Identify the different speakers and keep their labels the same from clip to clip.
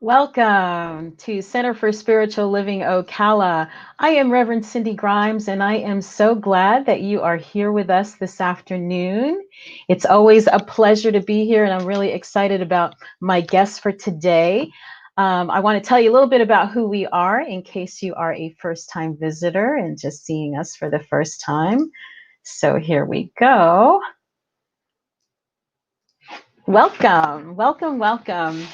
Speaker 1: Welcome to Center for Spiritual Living Ocala. I am Reverend Cindy Grimes, and I am so glad that you are here with us this afternoon. It's always a pleasure to be here, and I'm really excited about my guest for today. I want to tell you a little bit about who we are in case you are a first-time visitor and just seeing us for the first time. So here we go. Welcome, welcome, welcome.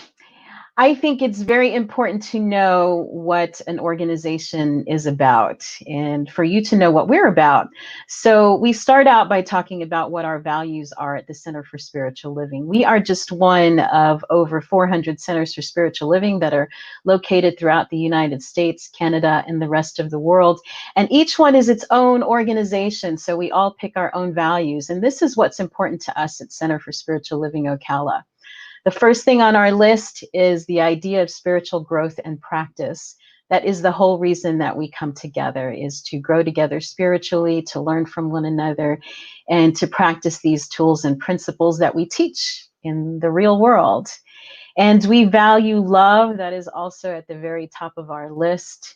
Speaker 1: I think it's very important to know what an organization is about and for you to know what we're about. So we start out by talking about what our values are at the Center for Spiritual Living. We are just one of over 400 centers for spiritual living that are located throughout the United States, Canada, and the rest of the world. And each one is its own organization. So we all pick our own values. And this is what's important to us at Center for Spiritual Living Ocala. The first thing on our list is the idea of spiritual growth and practice. That is the whole reason that we come together, is to grow together spiritually, to learn from one another, and to practice these tools and principles that we teach in the real world. And we value love. That is also at the very top of our list.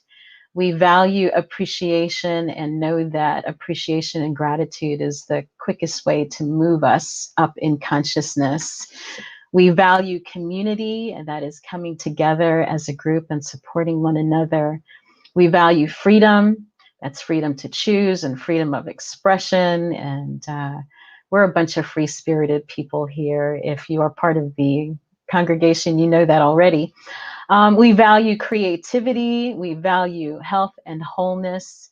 Speaker 1: We value appreciation and know that appreciation and gratitude is the quickest way to move us up in consciousness. We value community, and that is coming together as a group and supporting one another. We value freedom. That's freedom to choose and freedom of expression. And we're a bunch of free-spirited people here. If you are part of the congregation, you know that already. We value creativity. We value health and wholeness,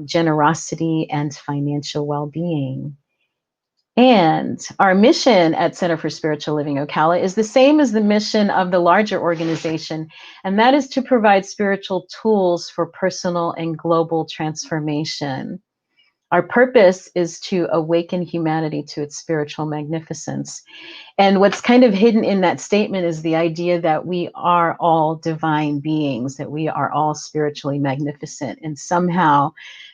Speaker 1: generosity, and financial well-being. And our mission at Center for Spiritual Living Ocala is the same as the mission of the larger organization, and that is to provide spiritual tools for personal and global transformation. Our purpose is to awaken humanity to its spiritual magnificence. And what's kind of hidden in that statement is the idea that we are all divine beings, that we are all spiritually magnificent. And somehow,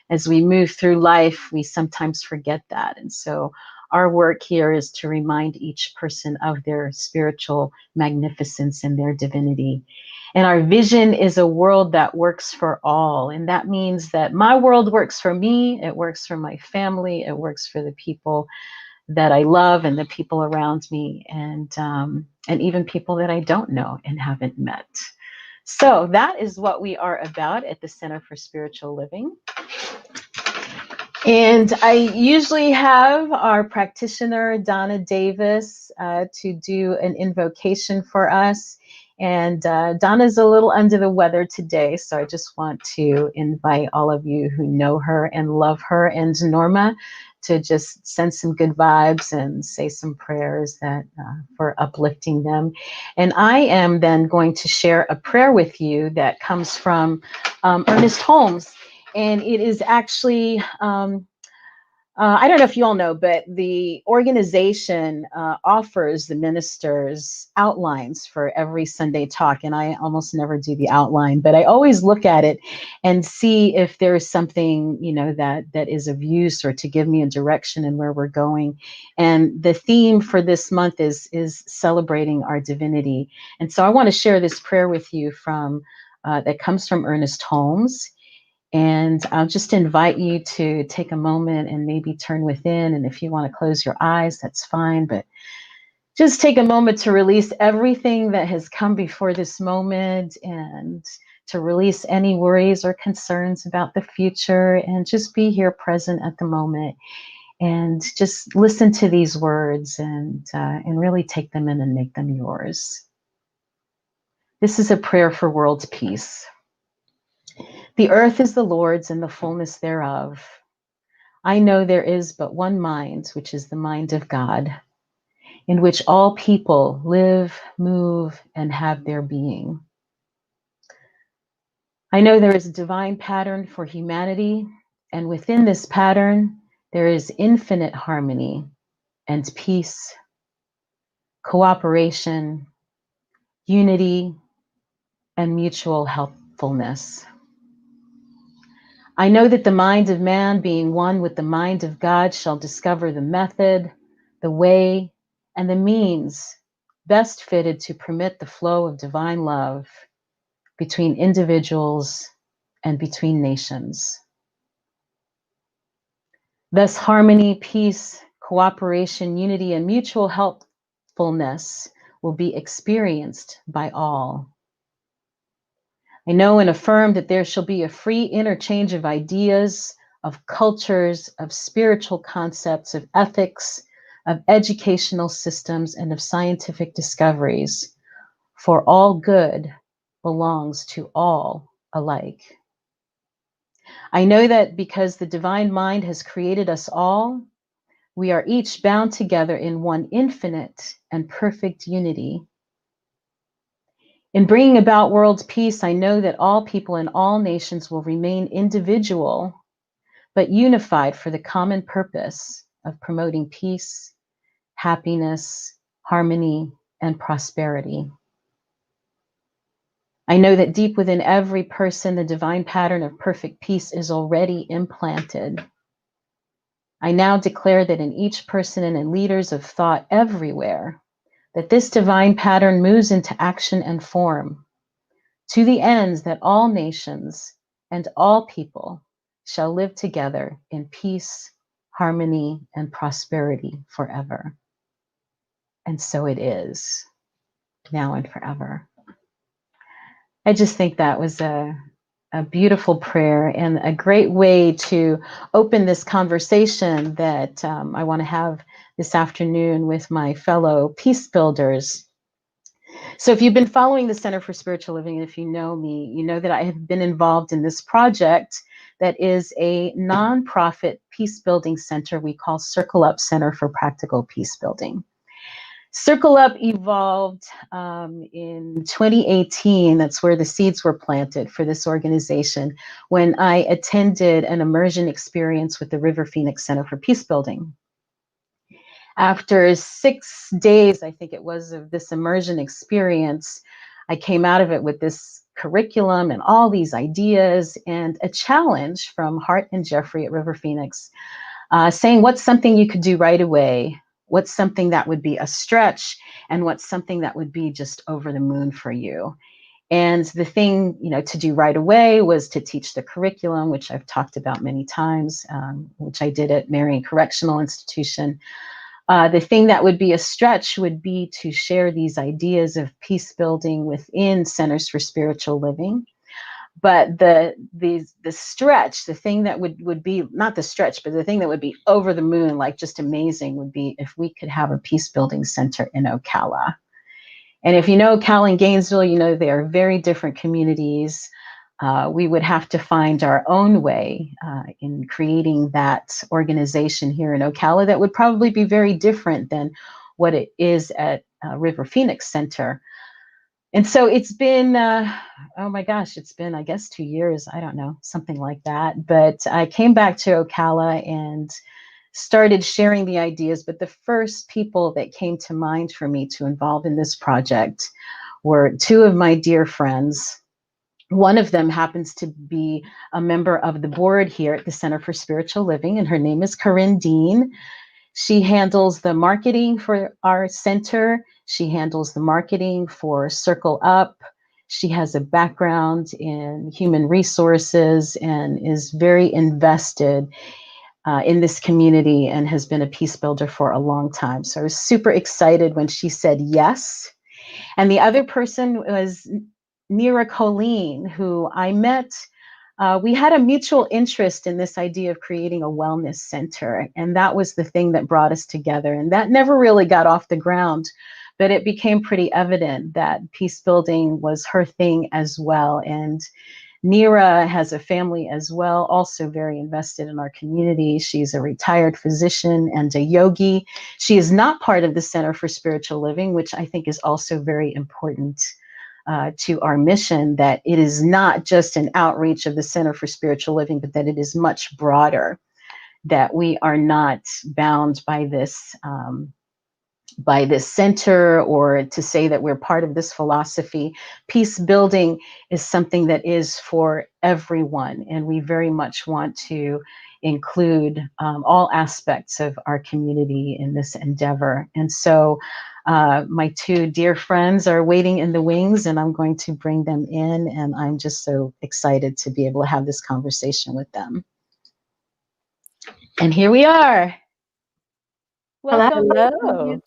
Speaker 1: as we move through life, we sometimes forget that. And so our work here is to remind each person of their spiritual magnificence and their divinity. And our vision is a world that works for all. And that means that my world works for me, it works for my family, it works for the people that I love and the people around me, and even people that I don't know and haven't met. So that is what we are about at the Center for Spiritual Living. And I usually have our practitioner, Donna Davis, to do an invocation for us. And Donna's a little under the weather today, so I just want to invite all of you who know her and love her and Norma to just send some good vibes and say some prayers that for uplifting them. And I am then going to share a prayer with you that comes from Ernest Holmes. And it is actually, I don't know if you all know, but the organization offers the ministers outlines for every Sunday talk. And I almost never do the outline, but I always look at it and see if there's something, that is of use or to give me a direction in where we're going. And the theme for this month is celebrating our divinity. And so I want to share this prayer with you that comes from Ernest Holmes. And I'll just invite you to take a moment and maybe turn within. And if you want to close your eyes, that's fine. But just take a moment to release everything that has come before this moment and to release any worries or concerns about the future and just be here present at the moment and just listen to these words and really take them in and make them yours. This is a prayer for world peace. The earth is the Lord's and the fullness thereof. I know there is but one mind, which is the mind of God, in which all people live, move, and have their being. I know there is a divine pattern for humanity, and within this pattern, there is infinite harmony and peace, cooperation, unity, and mutual helpfulness. I know that the mind of man, being one with the mind of God, shall discover the method, the way, and the means best fitted to permit the flow of divine love between individuals and between nations. Thus, harmony, peace, cooperation, unity, and mutual helpfulness will be experienced by all. I know and affirm that there shall be a free interchange of ideas, of cultures, of spiritual concepts, of ethics, of educational systems, and of scientific discoveries, for all good belongs to all alike. I know that because the divine mind has created us all, we are each bound together in one infinite and perfect unity. In bringing about world peace, I know that all people in all nations will remain individual, but unified for the common purpose of promoting peace, happiness, harmony, and prosperity. I know that deep within every person, the divine pattern of perfect peace is already implanted. I now declare that in each person and in leaders of thought everywhere, that this divine pattern moves into action and form, to the ends that all nations and all people shall live together in peace, harmony, and prosperity forever. And so it is, now and forever. I just think that was a beautiful prayer and a great way to open this conversation that I want to have this afternoon with my fellow peace builders. So if you've been following the Center for Spiritual Living, and if you know me, you know that I have been involved in this project that is a nonprofit peace building center we call Circle Up Center for Practical Peacebuilding. Circle Up evolved in 2018. That's where the seeds were planted for this organization when I attended an immersion experience with the River Phoenix Center for Peacebuilding. After 6 days, I think it was, of this immersion experience, I came out of it with this curriculum and all these ideas and a challenge from Hart and Jeffrey at River Phoenix saying what's something you could do right away, what's something that would be a stretch, and what's something that would be just over the moon for you. And the thing, to do right away was to teach the curriculum, which I've talked about many times, which I did at Marion Correctional Institution. The thing that would be a stretch would be to share these ideas of peace building within Centers for Spiritual Living. But the stretch, the thing that would be, not the stretch, but the thing that would be over the moon, like just amazing, would be if we could have a peace building center in Ocala. And if you know Ocala and Gainesville, you know they are very different communities. We would have to find our own way in creating that organization here in Ocala that would probably be very different than what it is at River Phoenix Center. And so it's been, oh my gosh, it's been, I guess, 2 years. I don't know, something like that. But I came back to Ocala and started sharing the ideas. But the first people that came to mind for me to involve in this project were two of my dear friends. One of them happens to be a member of the board here at the Center for Spiritual Living, and her name is Karin Dean. She handles the marketing for our center. She handles the marketing for Circle Up. She has a background in human resources and is very invested in this community and has been a peace builder for a long time. So I was super excited when she said yes. And the other person was Nira, Colyn, who I met. We had a mutual interest in this idea of creating a wellness center, and that was the thing that brought us together. And that never really got off the ground, but it became pretty evident that peace building was her thing as well. And Nira has a family as well, also very invested in our community. She's a retired physician and a yogi. She is not part of the Center for Spiritual Living, which I think is also very important to our mission, that it is not just an outreach of the Center for Spiritual Living, but that it is much broader, that we are not bound by this center or to say that we're part of this philosophy. Peace building is something that is for everyone, and we very much want to include all aspects of our community in this endeavor. And so My two dear friends are waiting in the wings, and I'm going to bring them in. And I'm just so excited to be able to have this conversation with them. And here we are. Welcome.
Speaker 2: Hello.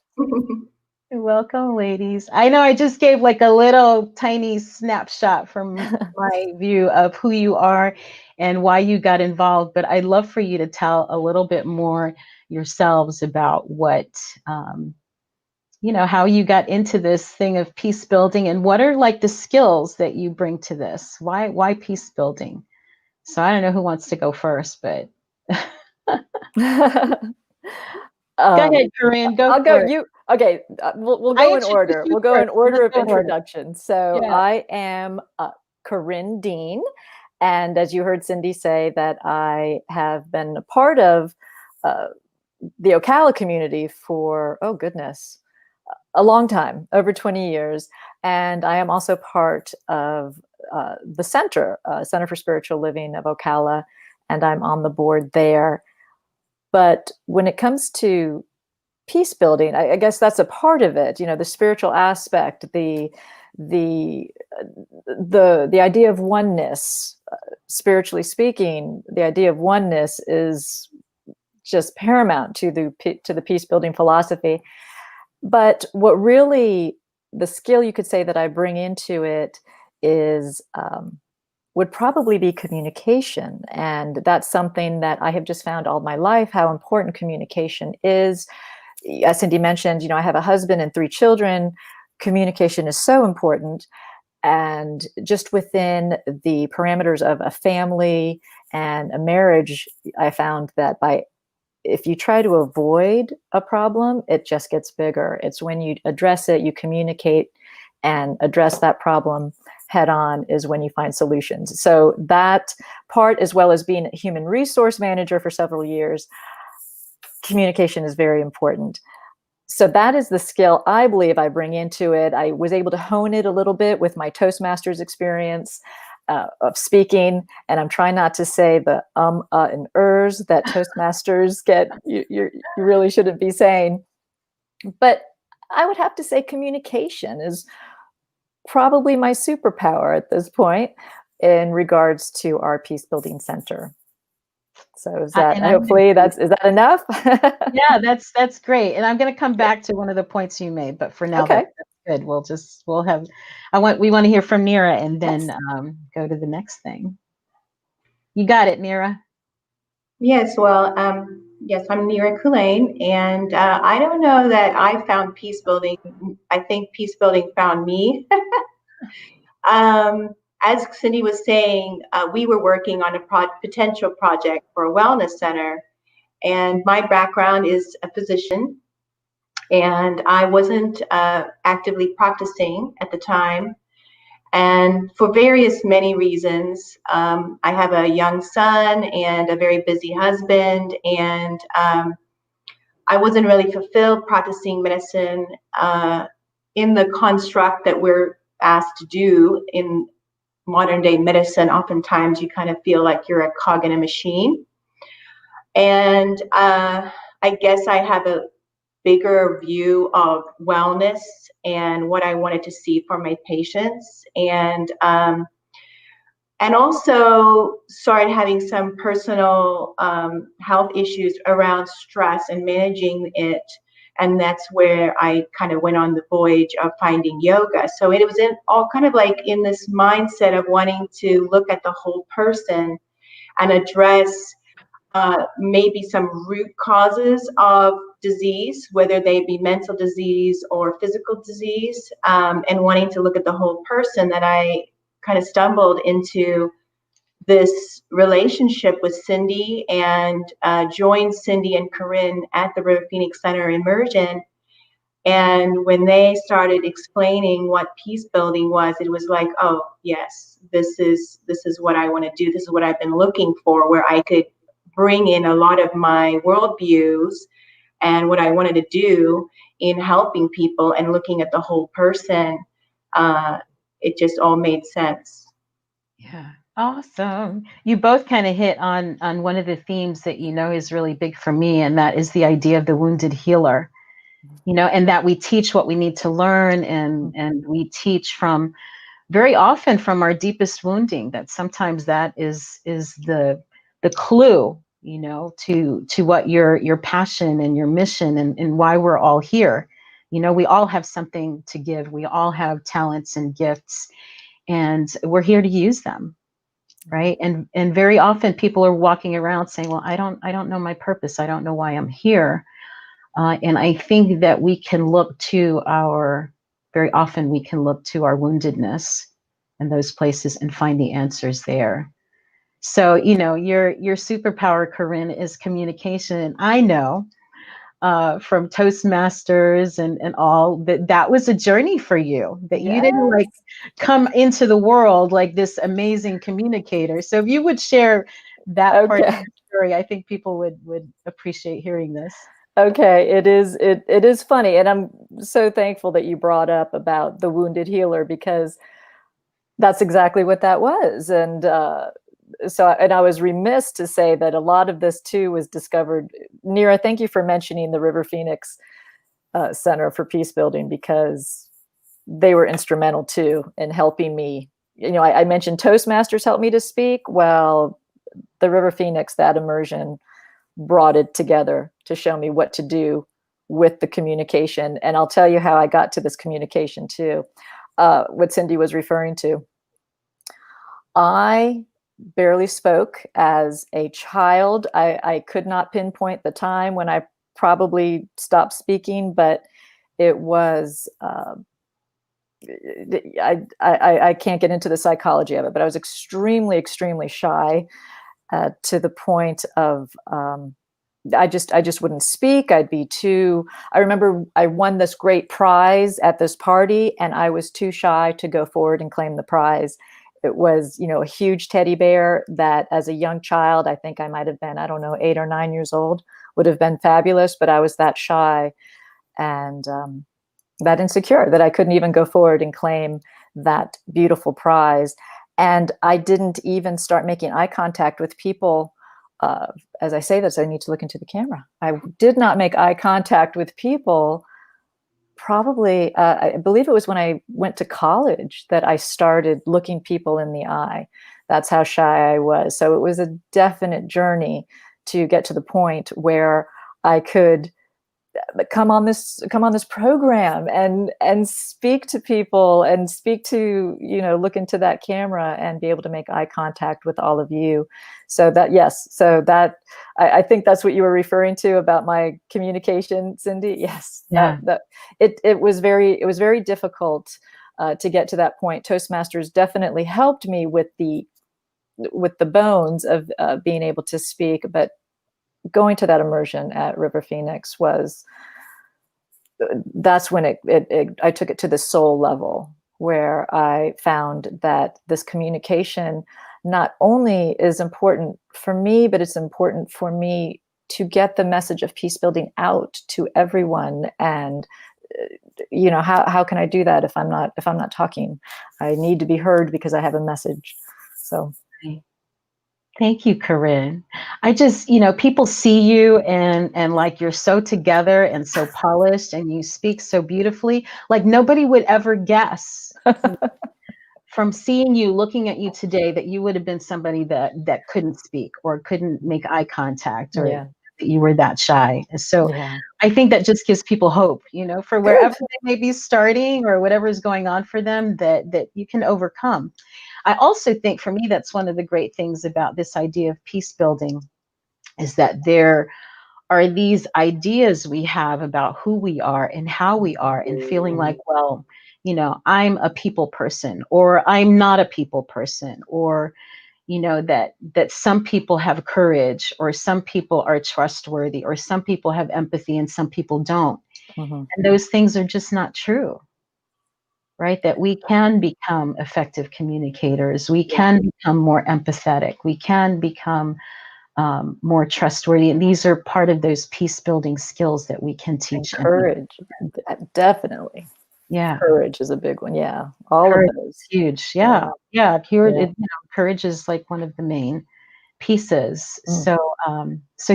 Speaker 1: Welcome, ladies. I know I just gave like a little tiny snapshot from my view of who you are and why you got involved, but I'd love for you to tell a little bit more yourselves about what, how you got into this thing of peace building, and what are like the skills that you bring to this. Why peace building? So I don't know who wants to go first, but go ahead, Karin.
Speaker 2: I'll go. Okay. We'll go in order. We'll go in order of introduction. So yeah. I am Karin Dean, and as you heard Cindy say, that I have been a part of the Ocala community for a long time, over 20 years, and I am also part of the Center for Spiritual Living of Ocala, and I'm on the board there. But when it comes to peace building, I guess that's a part of it. The spiritual aspect, the idea of oneness. Spiritually speaking, the idea of oneness is just paramount to the peace building philosophy. But what really, the skill you could say that I bring into it is would probably be communication. And that's something that I have just found all my life, how important communication is. As Cindy mentioned, I have a husband and 3 children. Communication is so important. And just within the parameters of a family and a marriage, I found that if you try to avoid a problem, it just gets bigger. It's when you address it, you communicate and address that problem head on, is when you find solutions. So that part, as well as being a human resource manager for several years, communication is very important. So that is the skill I believe I bring into it. I was able to hone it a little bit with my Toastmasters experience of speaking, and I'm trying not to say the and ers that Toastmasters get. You really shouldn't be saying. But I would have to say communication is probably my superpower at this point in regards to our peace building center. So is that is that enough?
Speaker 1: Yeah, that's great. And I'm going to come back to one of the points you made, but for now, that's good. We want to hear from Nira, and then go to the next thing. You got it, Nira.
Speaker 3: Yes, well, yes, I'm Nira Colyn, and I don't know that I found peace building. I think peace building found me. As Cindy was saying, we were working on a potential project for a wellness center, and my background is a physician, and I wasn't actively practicing at the time. And for many reasons, I have a young son and a very busy husband, and I wasn't really fulfilled practicing medicine in the construct that we're asked to do in modern day medicine. Oftentimes you kind of feel like you're a cog in a machine. And I guess I have a bigger view of wellness and what I wanted to see for my patients, and also started having some personal health issues around stress and managing it. And that's where I kind of went on the voyage of finding yoga. So it was all kind of like in this mindset of wanting to look at the whole person and address maybe some root causes of disease, whether they be mental disease or physical disease, and wanting to look at the whole person, that I kind of stumbled into this relationship with Cindy and joined Cindy and Karin at the River Phoenix Center Immersion. And when they started explaining what peace building was, it was like, oh yes, this is what I want to do. This is what I've been looking for, where I could bring in a lot of my worldviews and what I wanted to do in helping people and looking at the whole person. It just all made sense.
Speaker 1: Yeah. Awesome. You both kind of hit on one of the themes that is really big for me, and that is the idea of the wounded healer. and that we teach what we need to learn, and we teach from very often from our deepest wounding, that sometimes that is the clue, to what your passion and your mission, and why we're all here. We all have something to give. We all have talents and gifts, and we're here to use them. Right. And very often people are walking around saying, well, I don't know my purpose. I don't know why I'm here. And I think that very often we can look to our woundedness in those places and find the answers there. So, your superpower, Karin, is communication. And I know from Toastmasters and all that was a journey for you, that you didn't like come into the world like this amazing communicator. So if you would share that part of your story, I think people would appreciate hearing this.
Speaker 2: Okay, it is funny, and I'm so thankful that you brought up about the wounded healer, because that's exactly what that was. And I was remiss to say that a lot of this too was discovered. Nira, thank you for mentioning the River Phoenix Center for Peacebuilding, because they were instrumental too in helping me. I mentioned Toastmasters helped me to speak. Well, the River Phoenix, that immersion brought it together to show me what to do with the communication. And I'll tell you how I got to this communication too, what Cindy was referring to. I barely spoke as a child. I could not pinpoint the time when I probably stopped speaking, but it was, I can't get into the psychology of it, but I was extremely, extremely shy, to the point of, I just wouldn't speak. I remember I won this great prize at this party, and I was too shy to go forward and claim the prize. It was, a huge teddy bear that as a young child, I think I might have been, 8 or 9 years old, would have been fabulous, but I was that shy and that insecure that I couldn't even go forward and claim that beautiful prize. And I didn't even start making eye contact with people. As I say this, I need to look into the camera. I did not make eye contact with people. Probably, I believe it was when I went to college that I started looking people in the eye. That's how shy I was. So it was a definite journey to get to the point where I could come on this program and speak to people, and speak to, look into that camera and be able to make eye contact with all of you. So that I think that's what you were referring to about my communication, Cindy. Yes.
Speaker 1: Yeah.
Speaker 2: It was very difficult to get to that point. Toastmasters definitely helped me with the bones of being able to speak, but going to that immersion at River Phoenix that's when I took it to the soul level, where I found that this communication not only is important for me, but it's important for me to get the message of peace building out to everyone. And how can I do that if I'm not talking? I need to be heard because I have a message. So
Speaker 1: thank you, Karin. I just, people see you and like you're so together and so polished, and you speak so beautifully. Like nobody would ever guess from seeing you, looking at you today, that you would have been somebody that couldn't speak or couldn't make eye contact, or that you were that shy. So I think that just gives people hope, for wherever they may be starting or whatever is going on for them, that you can overcome. I also think for me, that's one of the great things about this idea of peace building, is that there are these ideas we have about who we are and how we are, and feeling like, well, I'm a people person, or I'm not a people person, or, that some people have courage, or some people are trustworthy, or some people have empathy and some people don't. And those things are just not true. Right? That we can become effective communicators. We can become more empathetic. We can become more trustworthy. And these are part of those peace building skills that we can teach.
Speaker 2: And courage, definitely.
Speaker 1: Yeah.
Speaker 2: Courage is a big one. Yeah. All
Speaker 1: courage
Speaker 2: of those.
Speaker 1: is huge. Yeah. Courage is like one of the main pieces. So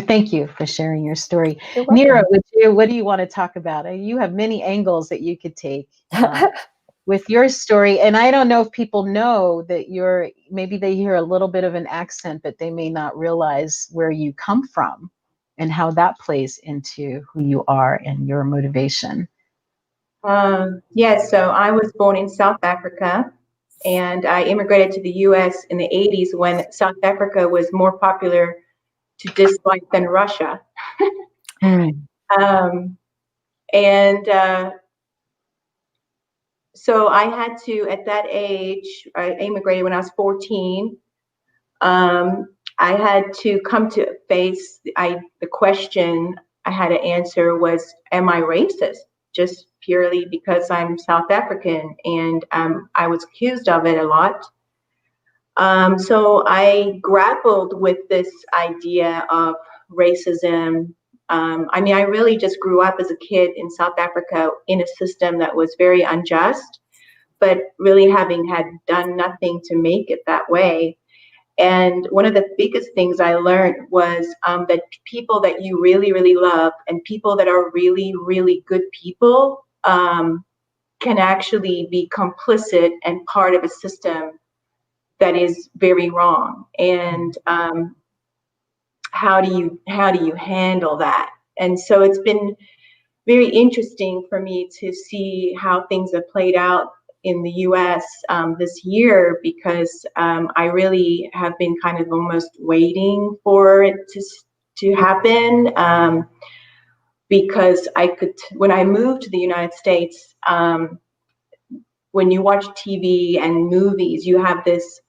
Speaker 1: thank you for sharing your story.
Speaker 2: You're welcome.
Speaker 1: Nira, what do you want to talk about? You have many angles that you could take with your story. And I don't know if people know that maybe they hear a little bit of an accent, but they may not realize where you come from and how that plays into who you are and your motivation.
Speaker 3: Yes, so I was born in South Africa, and I immigrated to the US in the 80s when South Africa was more popular to dislike than Russia. So I had to, at that age, I immigrated when I was 14. I had to come to face the question I had to answer was, am I racist? Just purely because I'm South African, and I was accused of it a lot. So I grappled with this idea of racism. I mean, I really just grew up as a kid in South Africa in a system that was very unjust, but really having had done nothing to make it that way. And one of the biggest things I learned was that people that you really, really love and people that are really, really good people can actually be complicit and part of a system that is very wrong. And how do you handle that? And so it's been very interesting for me to see how things have played out in the US this year, because I really have been kind of almost waiting for it to happen, because when I moved to the United States, when you watch TV and movies, you have this,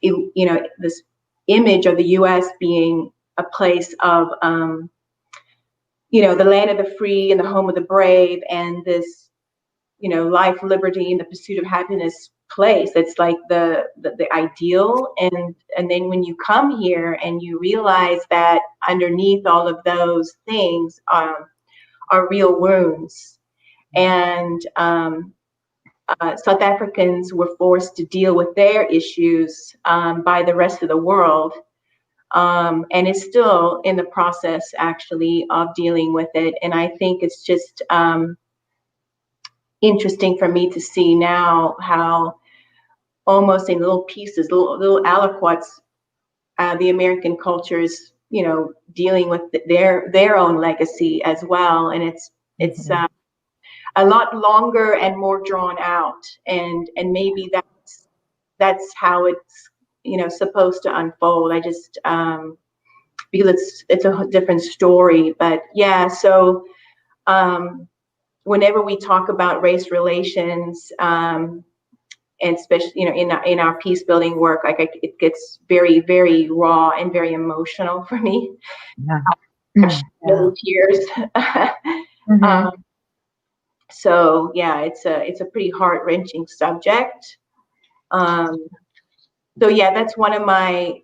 Speaker 3: this image of the US being a place of, the land of the free and the home of the brave, and this, life, liberty, and the pursuit of happiness place. It's like the ideal. And then when you come here and you realize that underneath all of those things are real wounds. And South Africans were forced to deal with their issues by the rest of the world. And is still in the process, actually, of dealing with it. And I think it's just interesting for me to see now how almost in little pieces, little aliquots, the American culture is, dealing with their own legacy as well. And it's a lot longer and more drawn out. And maybe that's how it's, supposed to unfold. I just, because it's a different story. But yeah, so whenever we talk about race relations, and especially, in our peace building work, it gets very, very raw and very emotional for me. Tears. So yeah, it's a pretty heart-wrenching subject. So yeah, that's one of my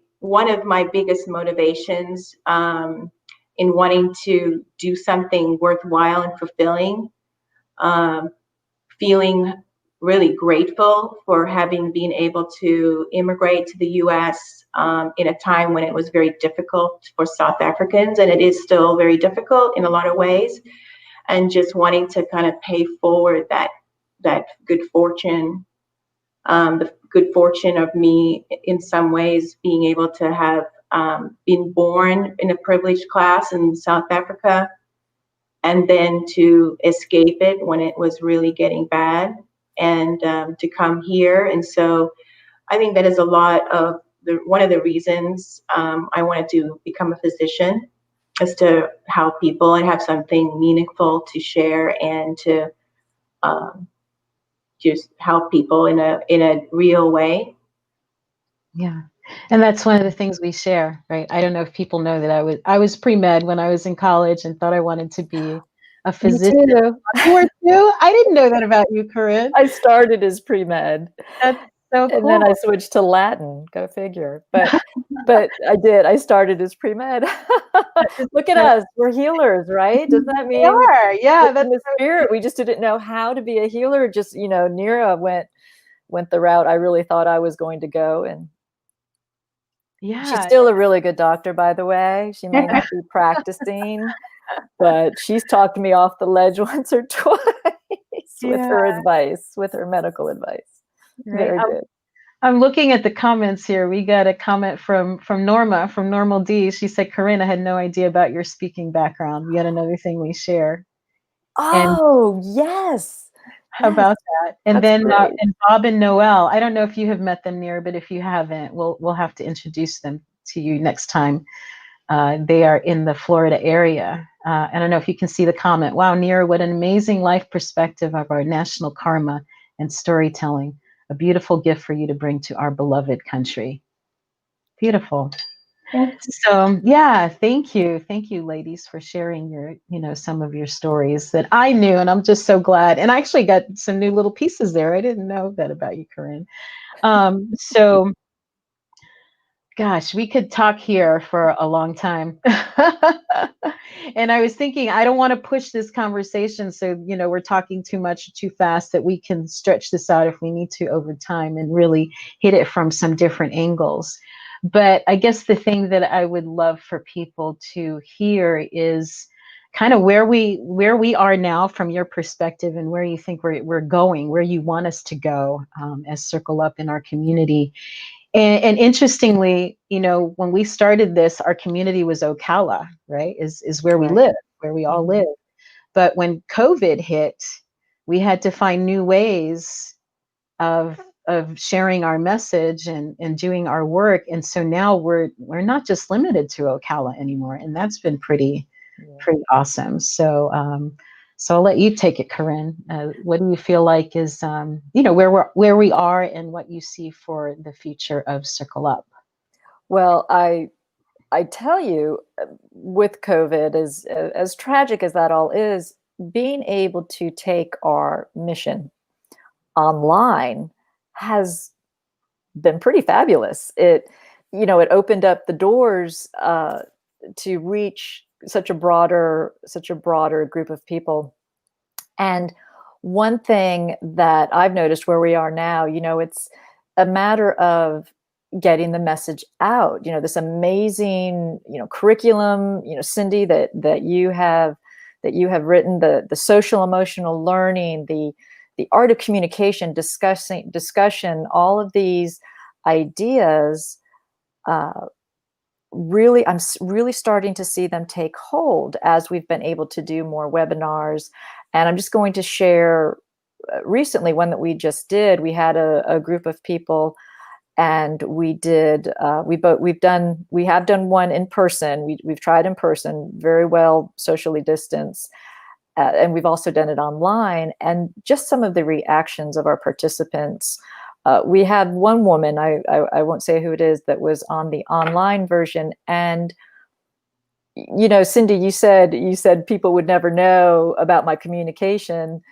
Speaker 3: biggest motivations in wanting to do something worthwhile and fulfilling. Feeling really grateful for having been able to immigrate to the US in a time when it was very difficult for South Africans, and it is still very difficult in a lot of ways, and just wanting to kind of pay forward that good fortune, the good fortune of me in some ways being able to have been born in a privileged class in South Africa, and then to escape it when it was really getting bad, and to come here. And so I think that is a lot of one of the reasons I wanted to become a physician, is to help people and have something meaningful to share, and to just help people in a real way.
Speaker 1: Yeah. And that's one of the things we share, right? I don't know if people know that I was pre-med when I was in college and thought I wanted to be a physician.
Speaker 2: Me too.
Speaker 1: You were too? I didn't know that about you, Karin.
Speaker 2: I started as pre-med.
Speaker 1: That's so cool.
Speaker 2: And then I switched to Latin, go figure. But I did. I started as pre-med. Look at us. We're healers, right? Doesn't that mean
Speaker 1: we are? Yeah, that's
Speaker 2: in the spirit? We just didn't know how to be a healer. Just, Nira went the route I really thought I was going to go, and She's
Speaker 1: Yeah.
Speaker 2: still a really good doctor, by the way. She may not be practicing, but she's talked me off the ledge once or twice with
Speaker 1: Yeah.
Speaker 2: her advice, with her medical advice.
Speaker 1: Right.
Speaker 2: Very good.
Speaker 1: I'm looking at the comments here. We got a comment from Norma, from Normal D. She said, Karin, I had no idea about your speaking background. Yet another thing we share. And
Speaker 2: Oh, yes.
Speaker 1: how
Speaker 2: Yes.
Speaker 1: about that? And
Speaker 2: That's
Speaker 1: then
Speaker 2: great.
Speaker 1: and Bob and Noel. I don't know if you have met them, Nira, but if you haven't, we'll have to introduce them to you next time. They are in the Florida area. I don't know if you can see the comment. Wow, Nira, what an amazing life perspective of our national karma and storytelling. A beautiful gift for you to bring to our beloved country. Beautiful. So yeah, thank you. Thank you, ladies, for sharing some of your stories that I knew. And I'm just so glad. And I actually got some new little pieces there. I didn't know that about you, Karin. So gosh, we could talk here for a long time. And I was thinking, I don't want to push this conversation. So, we're talking too much, too fast, that we can stretch this out if we need to over time and really hit it from some different angles. But I guess the thing that I would love for people to hear is kind of where we are now from your perspective, and where you think we're going, where you want us to go as Circle Up in our community. And interestingly, when we started this, our community was Ocala, right? Is where we
Speaker 2: Right.
Speaker 1: live, where we all
Speaker 2: Mhm.
Speaker 1: live. But when COVID hit, we had to find new ways of sharing our message and doing our work. And so now we're not just limited to Ocala anymore. And that's been pretty
Speaker 2: Yeah.
Speaker 1: awesome. So I'll let you take it, Karin. What do you feel like is, where we are and what you see for the future of Circle Up?
Speaker 2: Well, I tell you, with COVID, as tragic as that all is, being able to take our mission online has been pretty fabulous. It opened up the doors to reach such a broader group of people. And one thing that I've noticed where we are now, it's a matter of getting the message out. This amazing, curriculum, Cindy, that you have written, the social emotional learning, the art of communication, discussion, all of these ideas. I'm really starting to see them take hold as we've been able to do more webinars. And I'm just going to share recently one that we just did. We had a group of people, and we did we have done one in person. We've tried in person, very well socially distanced, and we've also done it online. And just some of the reactions of our participants. We had one woman, I won't say who it is, that was on the online version. And, Cindy, you said people would never know about my communication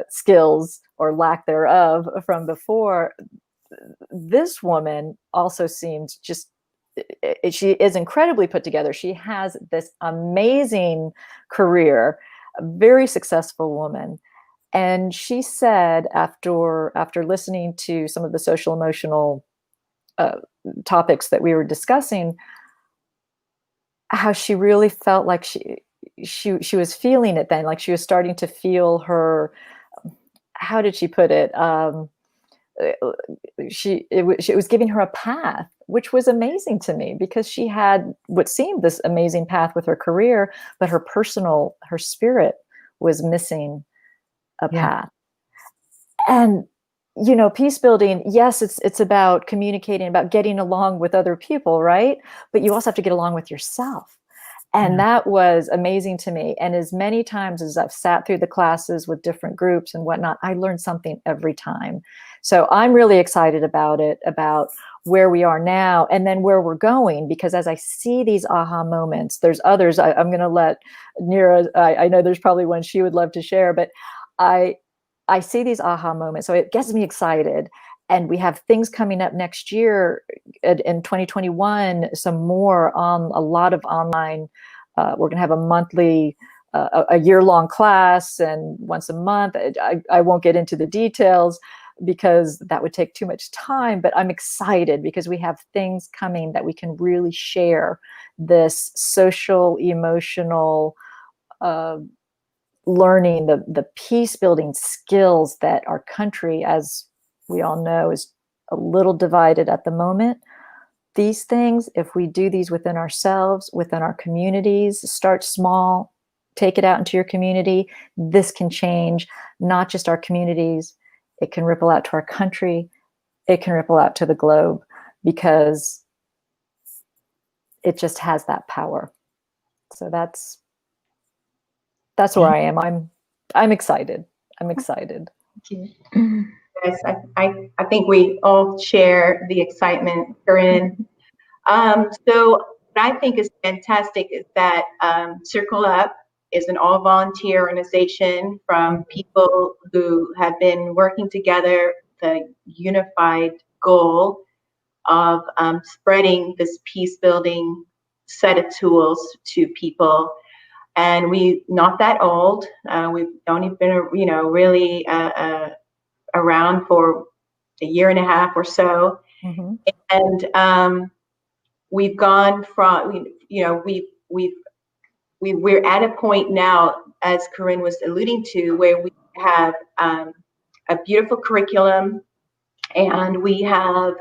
Speaker 2: skills or lack thereof from before. This woman also seemed she is incredibly put together. She has this amazing career, a very successful woman. And she said, after listening to some of the social emotional topics that we were discussing, how she really felt like she was feeling it then, like she was starting to feel her, how did she put it? It was giving her a path, which was amazing to me, because she had what seemed this amazing path with her career, but her spirit was missing a path. And peace building, yes, it's about communicating, about getting along with other people, right? But you also have to get along with yourself. And that was amazing to me. And as many times as I've sat through the classes with different groups and whatnot, I learned something every time. So I'm really excited about it, about where we are now and then where we're going, because as I see these aha moments, there's others. I'm going to let Nira, I know there's probably one she would love to share, but I see these aha moments. So it gets me excited. And we have things coming up next year in 2021, some more on a lot of online. We're going to have a monthly, a year-long class, and once a month. I won't get into the details, because that would take too much time. But I'm excited because we have things coming that we can really share this social, emotional, learning, the peace building skills that our country, as we all know, is a little divided at the moment. These things, if we do these within ourselves, within our communities, start small, take it out into your community, this can change not just our communities, it can ripple out to our country, it can ripple out to the globe, because it just has that power. So that's where I am. I'm excited. I'm excited.
Speaker 3: Thank you. Yes, I think we all share the excitement, Karin. So what I think is fantastic is that Circle Up is an all-volunteer organization from people who have been working together, the unified goal of spreading this peace-building set of tools to people. And we not that old. We've only been, really around for a year and a half or so.
Speaker 2: Mm-hmm.
Speaker 3: And we've gone from, we're at a point now, as Karin was alluding to, where we have a beautiful curriculum, and we have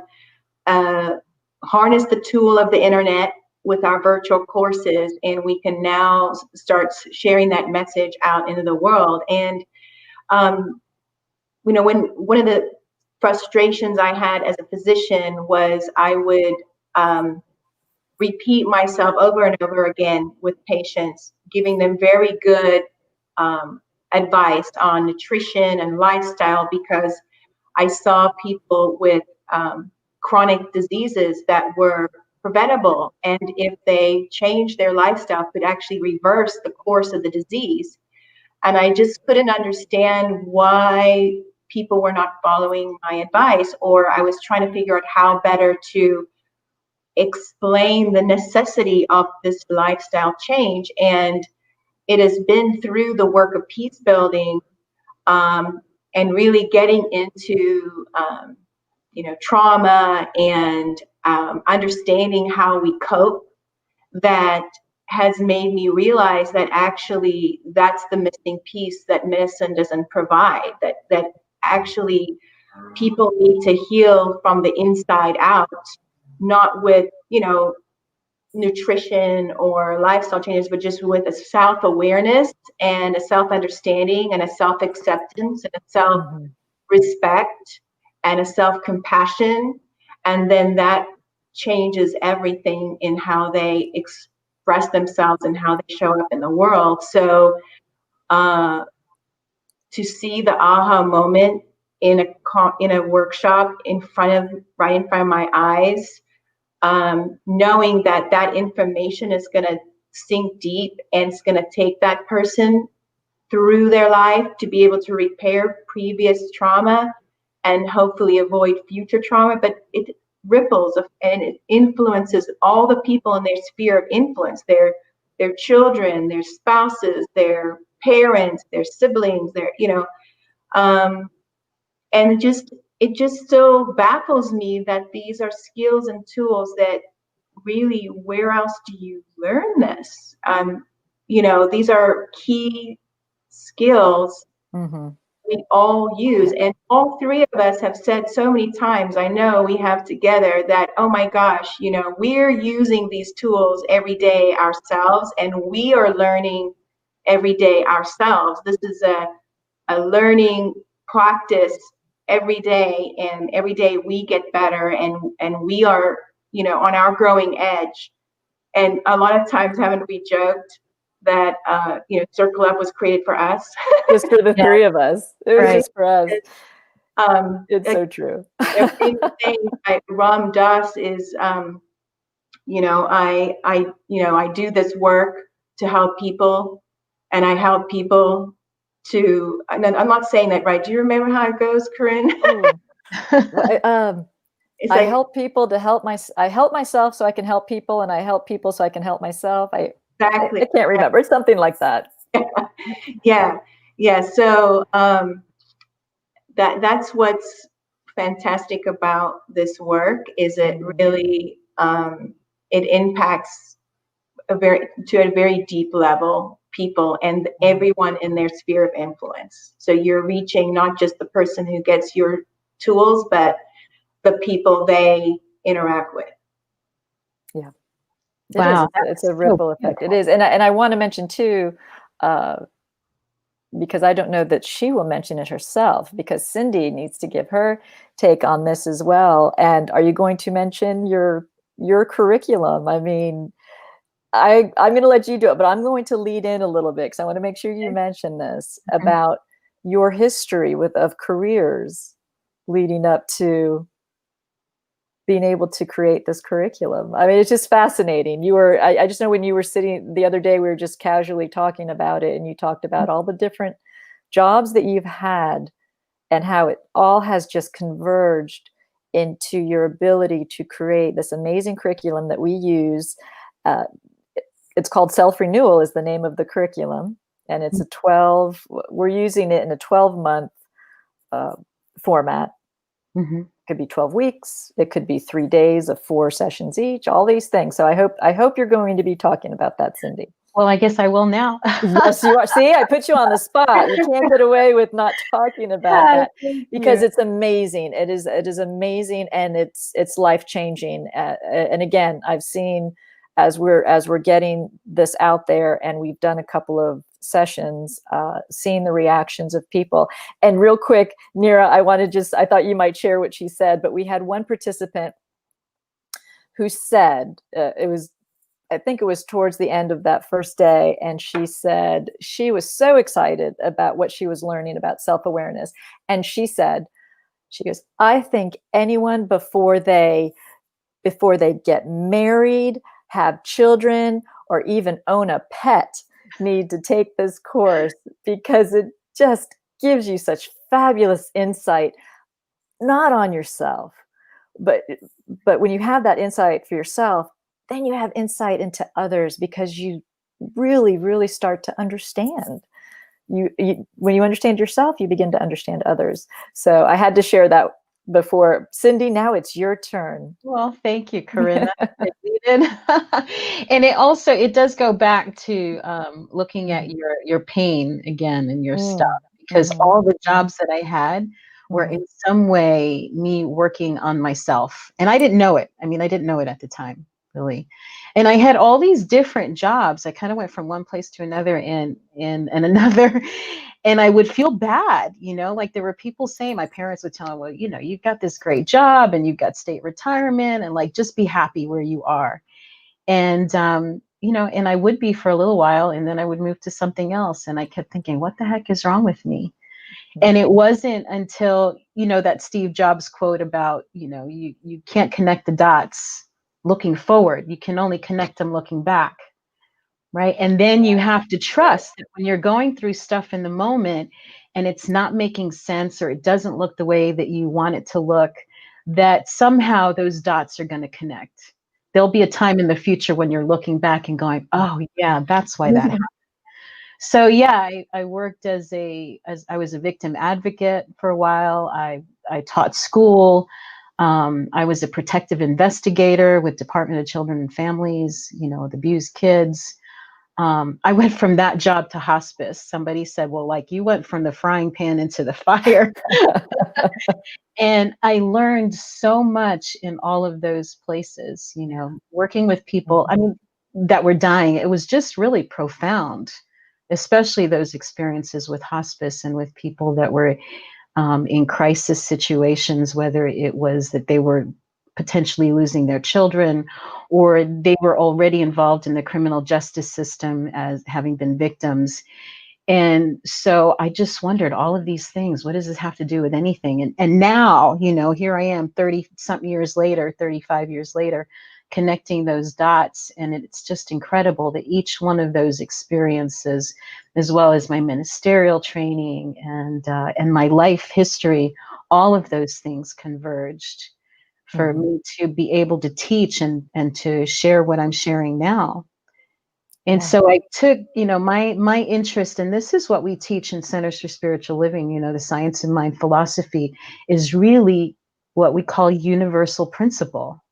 Speaker 3: harnessed the tool of the internet with our virtual courses, and we can now start sharing that message out into the world. And when one of the frustrations I had as a physician was I would repeat myself over and over again with patients, giving them very good advice on nutrition and lifestyle, because I saw people with chronic diseases that were preventable, and if they changed their lifestyle, could actually reverse the course of the disease. And I just couldn't understand why people were not following my advice, or I was trying to figure out how better to explain the necessity of this lifestyle change. And it has been through the work of peace building and really getting into trauma and understanding how we cope that has made me realize that actually that's the missing piece that medicine doesn't provide, that actually people need to heal from the inside out, not with nutrition or lifestyle changes, but just with a self-awareness and a self-understanding and a self-acceptance and a self-respect and a self-compassion. And then that changes everything in how they express themselves and how they show up in the world. So to see the aha moment in a workshop right in front of my eyes, knowing that information is going to sink deep and it's going to take that person through their life to be able to repair previous trauma and hopefully avoid future trauma. But it ripples and it influences all the people in their sphere of influence, their children, their spouses, their parents, their siblings, and it just still baffles me that these are skills and tools that really, where else do you learn this? These are key skills we all use. And all three of us have said so many times, I know we have together, that, oh my gosh, we're using these tools every day ourselves, and we are learning every day ourselves. This is a learning practice every day, and every day we get better, and we are on our growing edge. And a lot of times, haven't we joked that Circle Up was created for us,
Speaker 2: just for the three of us? It was just for us. It's so true.
Speaker 3: Everything by Ram Dass is I do this work to help people, and I help people to, and I'm not saying that right. Do you remember how it goes, Karin?
Speaker 2: I help people to help I help myself so I can help people, and I help people so I can help myself. Exactly. I can't remember. It's something like that.
Speaker 3: Yeah. So that's what's fantastic about this work, is it really it impacts a very deep level people and everyone in their sphere of influence. So you're reaching not just the person who gets your tools, but the people they interact with.
Speaker 2: Yeah.
Speaker 1: Wow,
Speaker 2: It's a ripple effect. It is. And I want to mention too, because I don't know that she will mention it herself, because Cindy needs to give her take on this as well. And are you going to mention your curriculum? I mean, I'm going to let you do it, but I'm going to lead in a little bit because I want to make sure you mention this about your history of careers leading up to being able to create this curriculum. I mean, it's just fascinating. I just know when you were sitting the other day, we were just casually talking about it, and you talked about all the different jobs that you've had and how it all has just converged into your ability to create this amazing curriculum that we use. It's called Self-Renewal is the name of the curriculum. And it's we're using it in a 12-month format.
Speaker 1: Mm-hmm.
Speaker 2: It could be 12 weeks. It could be 3 days of 4 sessions each, all these things. So I hope you're going to be talking about that, Cindy.
Speaker 1: Well, I guess I will now.
Speaker 2: Yes, you are. See, I put you on the spot. You can't get away with not talking about that, because it's amazing. It is amazing, and it's life-changing. And again, I've seen as we're getting this out there, and we've done a couple of sessions, seeing the reactions of people. And real quick, Nira, I thought you might share what she said, but we had one participant who said, I think it was towards the end of that first day, and she said she was so excited about what she was learning about self-awareness. And she goes, I think anyone before they get married, have children, or even own a pet need to take this course, because it just gives you such fabulous insight, not on yourself, but when you have that insight for yourself, then you have insight into others, because you really, really start to understand. When you understand yourself, you begin to understand others. So I had to share that before. Cindy, now it's your turn.
Speaker 1: Well, thank you, Karin. And it does go back to looking at your pain again and your stuff, because all the jobs that I had were in some way me working on myself, and I didn't know it. I mean, I didn't know it at the time, really. And I had all these different jobs. I kind of went from one place to another and another. And I would feel bad, like there were people saying, my parents would tell me, well, you've got this great job and you've got state retirement, and like, just be happy where you are. And, and I would be for a little while, and then I would move to something else. And I kept thinking, what the heck is wrong with me? And it wasn't until, that Steve Jobs quote about, you can't connect the dots looking forward. You can only connect them looking back. Right. And then you have to trust that when you're going through stuff in the moment and it's not making sense, or it doesn't look the way that you want it to look, that somehow those dots are going to connect. There'll be a time in the future when you're looking back and going, oh, yeah, that's why that happened. So, yeah, I worked as I was a victim advocate for a while. I taught school. I was a protective investigator with Department of Children and Families, with abused kids. I went from that job to hospice. Somebody said, well, like, you went from the frying pan into the fire. And I learned so much in all of those places, working with people, that were dying. It was just really profound, especially those experiences with hospice and with people that were in crisis situations, whether it was that they were potentially losing their children, or they were already involved in the criminal justice system as having been victims. And so I just wondered, all of these things, what does this have to do with anything? And now, here I am 30 something years later, 35 years later, connecting those dots. And it's just incredible that each one of those experiences, as well as my ministerial training and my life history, all of those things converged for me to be able to teach and to share what I'm sharing now. And
Speaker 2: Yeah.
Speaker 1: so I took, my interest, and this is what we teach in Centers for Spiritual Living, the science of mind philosophy is really what we call universal principle.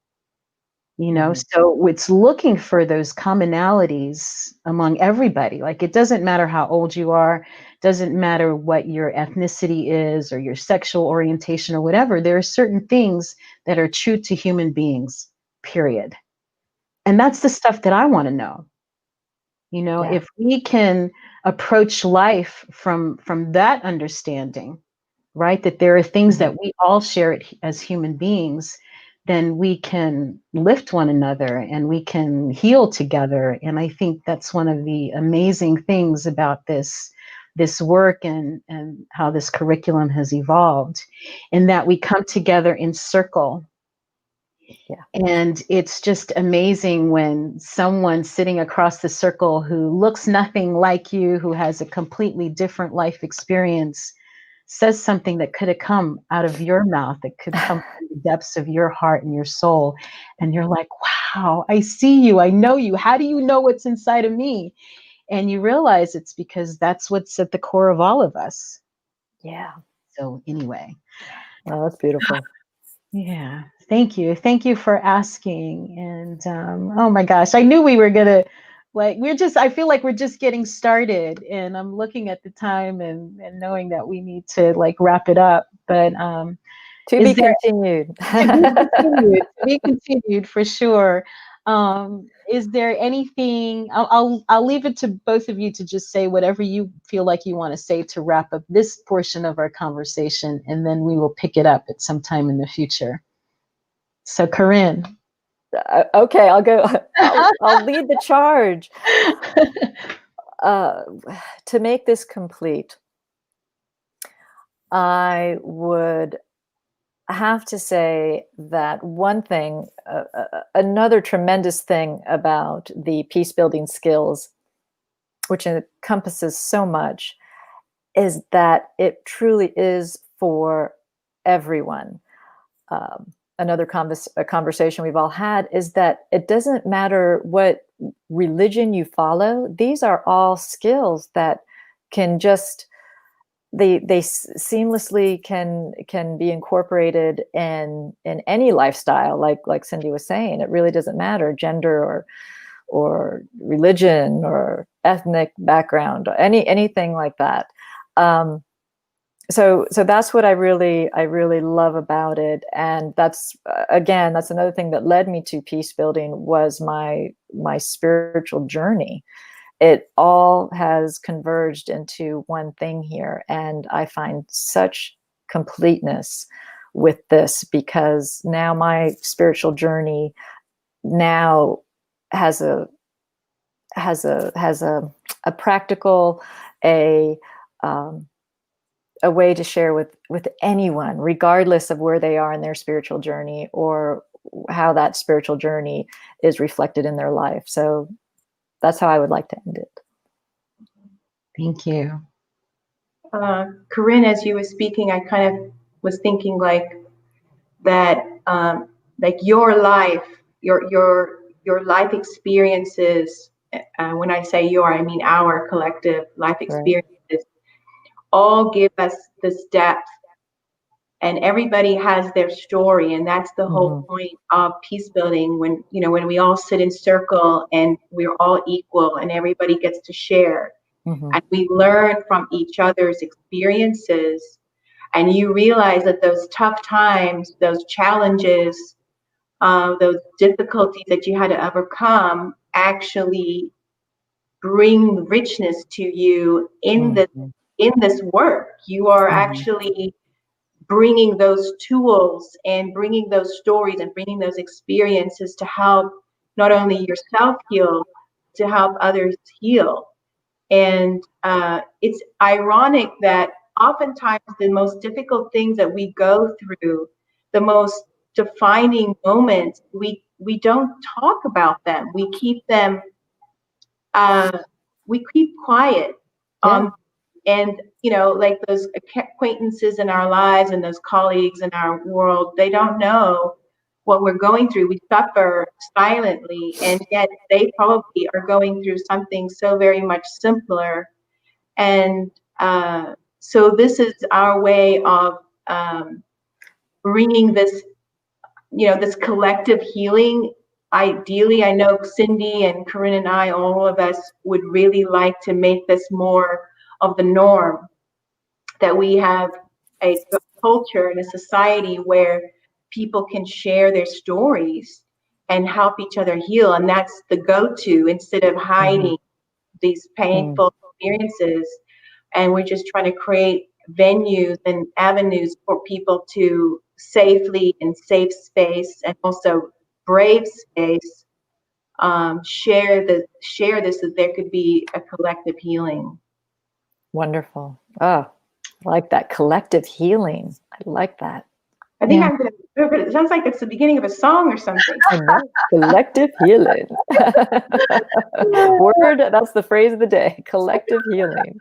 Speaker 1: So it's looking for those commonalities among everybody. Like, it doesn't matter how old you are, doesn't matter what your ethnicity is or your sexual orientation or whatever. There are certain things that are true to human beings, period. And that's the stuff that I want to know.
Speaker 2: Yeah.
Speaker 1: If we can approach life from that understanding, right, that there are things that we all share as human beings, then we can lift one another and we can heal together. And I think that's one of the amazing things about this work and how this curriculum has evolved, in that we come together in circle.
Speaker 2: Yeah.
Speaker 1: And it's just amazing when someone sitting across the circle who looks nothing like you, who has a completely different life experience, says something that could have come out of your mouth, that could come from the depths of your heart and your soul. And you're like, wow, I see you. I know you. How do you know what's inside of me? And you realize it's because that's what's at the core of all of us.
Speaker 2: Yeah.
Speaker 1: So anyway.
Speaker 2: Oh, that's beautiful.
Speaker 1: Yeah, thank you. Thank you for asking. And oh my gosh, I knew we were gonna, I feel like we're just getting started, and I'm looking at the time and knowing that we need to wrap it up. But
Speaker 2: To be continued.
Speaker 1: to be continued for sure. Is there anything, I'll leave it to both of you to just say whatever you feel like you want to say to wrap up this portion of our conversation, and then we will pick it up at some time in the future. So Karin.
Speaker 2: Okay, I'll go. I'll lead the charge. To make this complete, I would have to say that one thing, another tremendous thing about the peace building skills, which encompasses so much, is that it truly is for everyone. Another conversation we've all had is that it doesn't matter what religion you follow. These are all skills that can just they seamlessly can be incorporated in any lifestyle. Like Cindy was saying, it really doesn't matter gender or religion or ethnic background, anything like that. So that's what I really love about it. And that's again, that's another thing that led me to peace building, was my spiritual journey. It all has converged into one thing here. And I find such completeness with this, because now my spiritual journey now has a practical, a way to share with anyone, regardless of where they are in their spiritual journey or how that spiritual journey is reflected in their life. So that's how I would like to end it.
Speaker 1: Thank you.
Speaker 3: Karin, as you were speaking, I kind of was thinking that, like your life, your life experiences. When I say your, I mean our collective life experiences. Right. All give us this depth, and everybody has their story, and that's the whole point of peace building. When we all sit in circle and we're all equal, and everybody gets to share. And we learn from each other's experiences, and you realize that those tough times, those challenges, those difficulties that you had to overcome actually bring richness to you in this work. You are actually bringing those tools and bringing those stories and bringing those experiences to help not only yourself heal, to help others heal. And it's ironic that oftentimes the most difficult things that we go through, the most defining moments, we don't talk about them. We keep them, we keep quiet. And like those acquaintances in our lives and those colleagues in our world, they don't know what we're going through. We suffer silently, and yet they probably are going through something so very much simpler. And so this is our way of bringing this, this collective healing. Ideally, I know Cindy and Karin and I, all of us would really like to make this more of the norm, that we have a culture and a society where people can share their stories and help each other heal. And that's the go-to, instead of hiding these painful experiences. And we're just trying to create venues and avenues for people to safely, in safe space, and also brave space, share this, that there could be a collective healing.
Speaker 2: Wonderful. Oh, I like that, collective healing. I like that.
Speaker 3: I think I'm going to, it sounds like it's the beginning of a song or something.
Speaker 2: I know. Collective healing. Word, that's the phrase of the day, collective healing.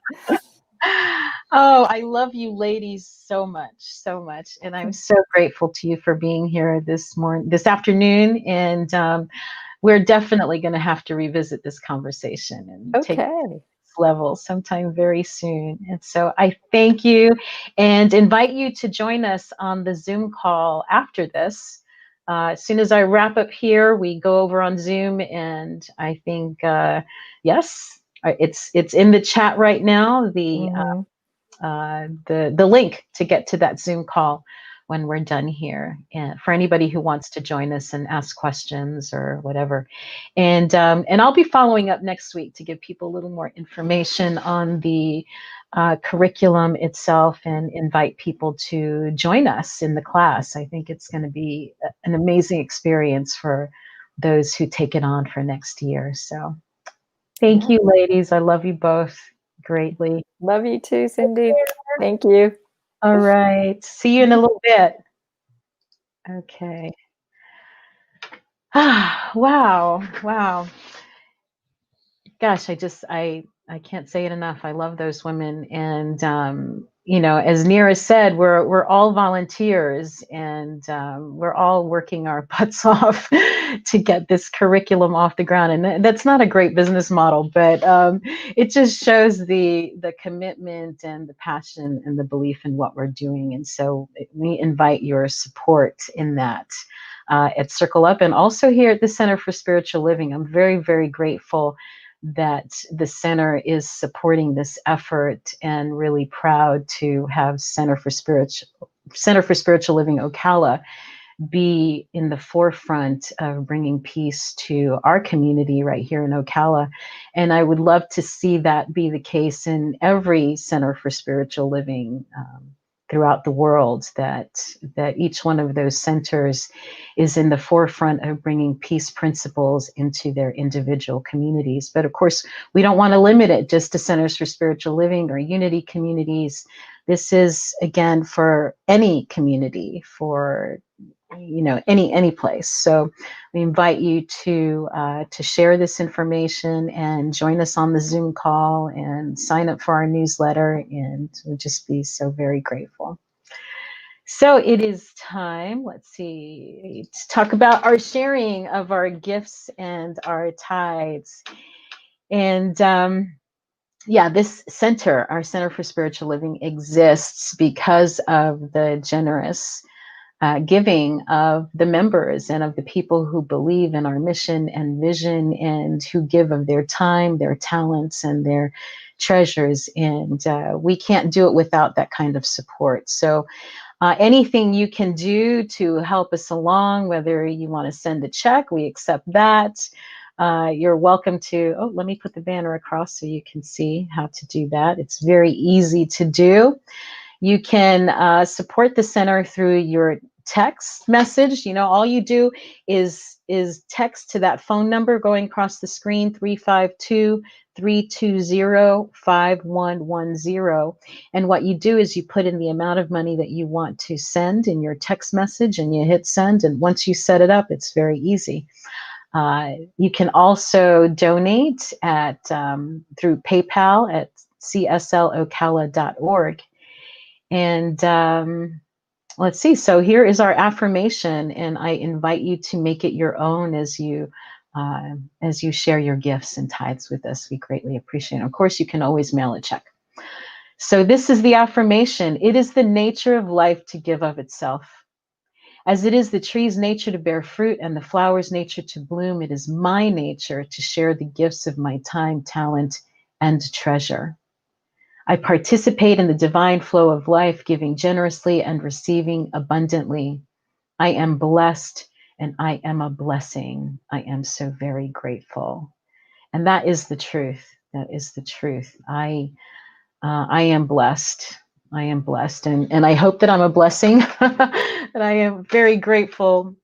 Speaker 1: Oh, I love you ladies so much, so much. And I'm so grateful to you for being here this afternoon. And we're definitely going to have to revisit this conversation and take it to the next level sometime very soon. And so I thank you and invite you to join us on the Zoom call after this. As soon as I wrap up here, we go over on Zoom, and I think, yes, it's in the chat right now, the link to get to that Zoom call when we're done here, and for anybody who wants to join us and ask questions or whatever. And I'll be following up next week to give people a little more information on the curriculum itself and invite people to join us in the class. I think it's going to be an amazing experience for those who take it on for next year. So thank you, ladies. I love you both greatly.
Speaker 2: Love you too, Cindy. Thank you.
Speaker 1: All right. See you in a little bit. Okay. Wow. Gosh, I can't say it enough. I love those women. And as Nira said, we're all volunteers, and we're all working our butts off to get this curriculum off the ground. And that's not a great business model, but it just shows the commitment and the passion and the belief in what we're doing. And so we invite your support in that at Circle Up, and also here at the Center for Spiritual Living. I'm very, very grateful that the center is supporting this effort, and really proud to have Center for Spiritual Living Ocala be in the forefront of bringing peace to our community right here in Ocala. And I would love to see that be the case in every Center for Spiritual Living throughout the world, that each one of those centers is in the forefront of bringing peace principles into their individual communities. But of course, we don't want to limit it just to Centers for Spiritual Living or Unity communities. This is, again, for any community, for any place. So we invite you to share this information and join us on the Zoom call and sign up for our newsletter, and we'll just be so very grateful. So it is time, let's see, to talk about our sharing of our gifts and our tithes. And this center, our Center for Spiritual Living, exists because of the generous giving of the members and of the people who believe in our mission and vision, and who give of their time, their talents, and their treasures. And we can't do it without that kind of support. So anything you can do to help us along, whether you want to send a check, we accept that. You're welcome to, let me put the banner across so you can see how to do that. It's very easy to do. You can support the center through your text message. All you do is text to that phone number going across the screen, 352-320-5110. And what you do is you put in the amount of money that you want to send in your text message, and you hit send. And once you set it up, it's very easy. You can also donate at through PayPal at cslocala.org. And let's see. So here is our affirmation, and I invite you to make it your own as you share your gifts and tithes with us. We greatly appreciate it. Of course, you can always mail a check. So this is the affirmation. It is the nature of life to give of itself. As it is the tree's nature to bear fruit and the flower's nature to bloom, it is my nature to share the gifts of my time, talent, and treasure. I participate in the divine flow of life, giving generously and receiving abundantly. I am blessed and I am a blessing. I am so very grateful. And that is the truth. That is the truth. I am blessed. I am blessed. And I hope that I'm a blessing. And I am very grateful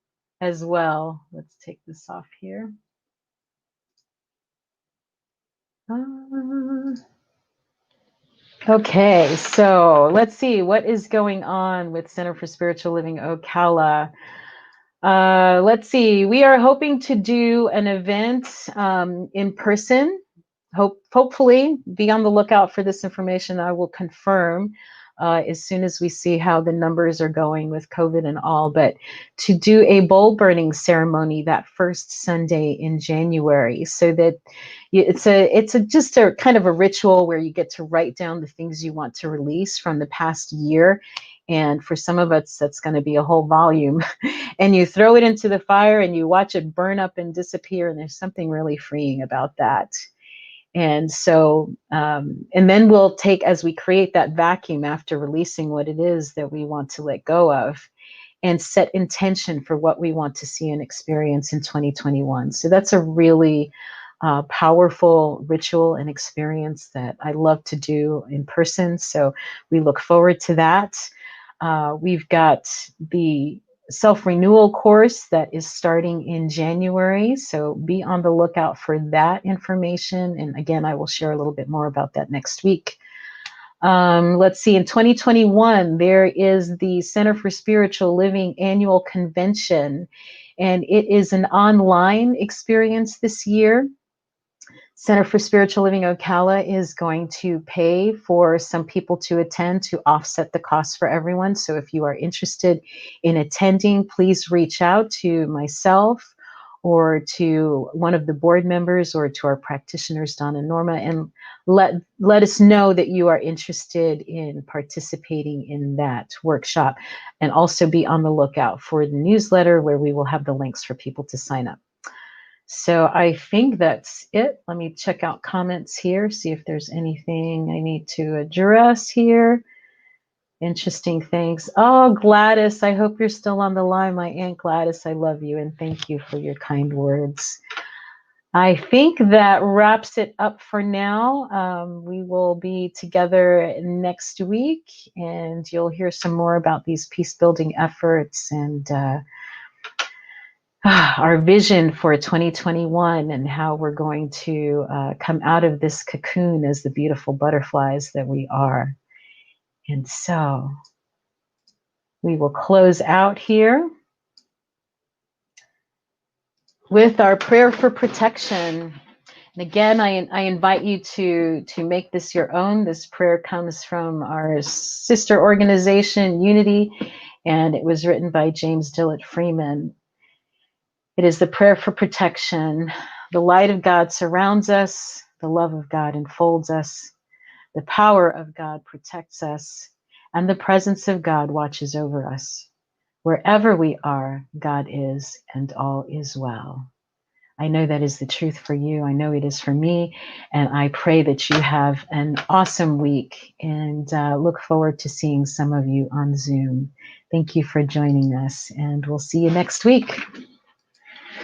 Speaker 1: as well. Let's take this off here. Okay, so let's see what is going on with Center for Spiritual Living Ocala. Let's see, we are hoping to do an event in person. Hopefully, be on the lookout for this information. I will confirm as soon as we see how the numbers are going with COVID and all. But to do a bowl burning ceremony that first Sunday in January, so that it's just a kind of a ritual where you get to write down the things you want to release from the past year. And for some of us, that's going to be a whole volume. And you throw it into the fire and you watch it burn up and disappear. And there's something really freeing about that. And so, and then we'll take, as we create that vacuum after releasing what it is that we want to let go of, and set intention for what we want to see and experience in 2021. So that's a really powerful ritual and experience that I love to do in person. So we look forward to that. We've got the self-renewal course that is starting in January. So be on the lookout for that information. And again, I will share a little bit more about that next week. Let's see, in 2021, there is the Center for Spiritual Living Annual Convention, and it is an online experience this year. Center for Spiritual Living Ocala is going to pay for some people to attend to offset the cost for everyone. So if you are interested in attending, please reach out to myself or to one of the board members or to our practitioners, Don and Norma, and let us know that you are interested in participating in that workshop. And also be on the lookout for the newsletter where we will have the links for people to sign up. So I think that's it. Let me check out comments here, see if there's anything I need to address here. Interesting things. Oh, Gladys, I hope you're still on the line. My Aunt Gladys, I love you and thank you for your kind words. I think that wraps it up for now. We will be together next week and you'll hear some more about these peace building efforts and our vision for 2021 and how we're going to come out of this cocoon as the beautiful butterflies that we are. And so we will close out here with our prayer for protection. And again, I invite you to make this your own. This prayer comes from our sister organization, Unity, and it was written by James Dillett Freeman. It is the prayer for protection. The light of God surrounds us. The love of God enfolds us. The power of God protects us. And the presence of God watches over us. Wherever we are, God is, and all is well. I know that is the truth for you. I know it is for me. And I pray that you have an awesome week and look forward to seeing some of you on Zoom. Thank you for joining us, and we'll see you next week.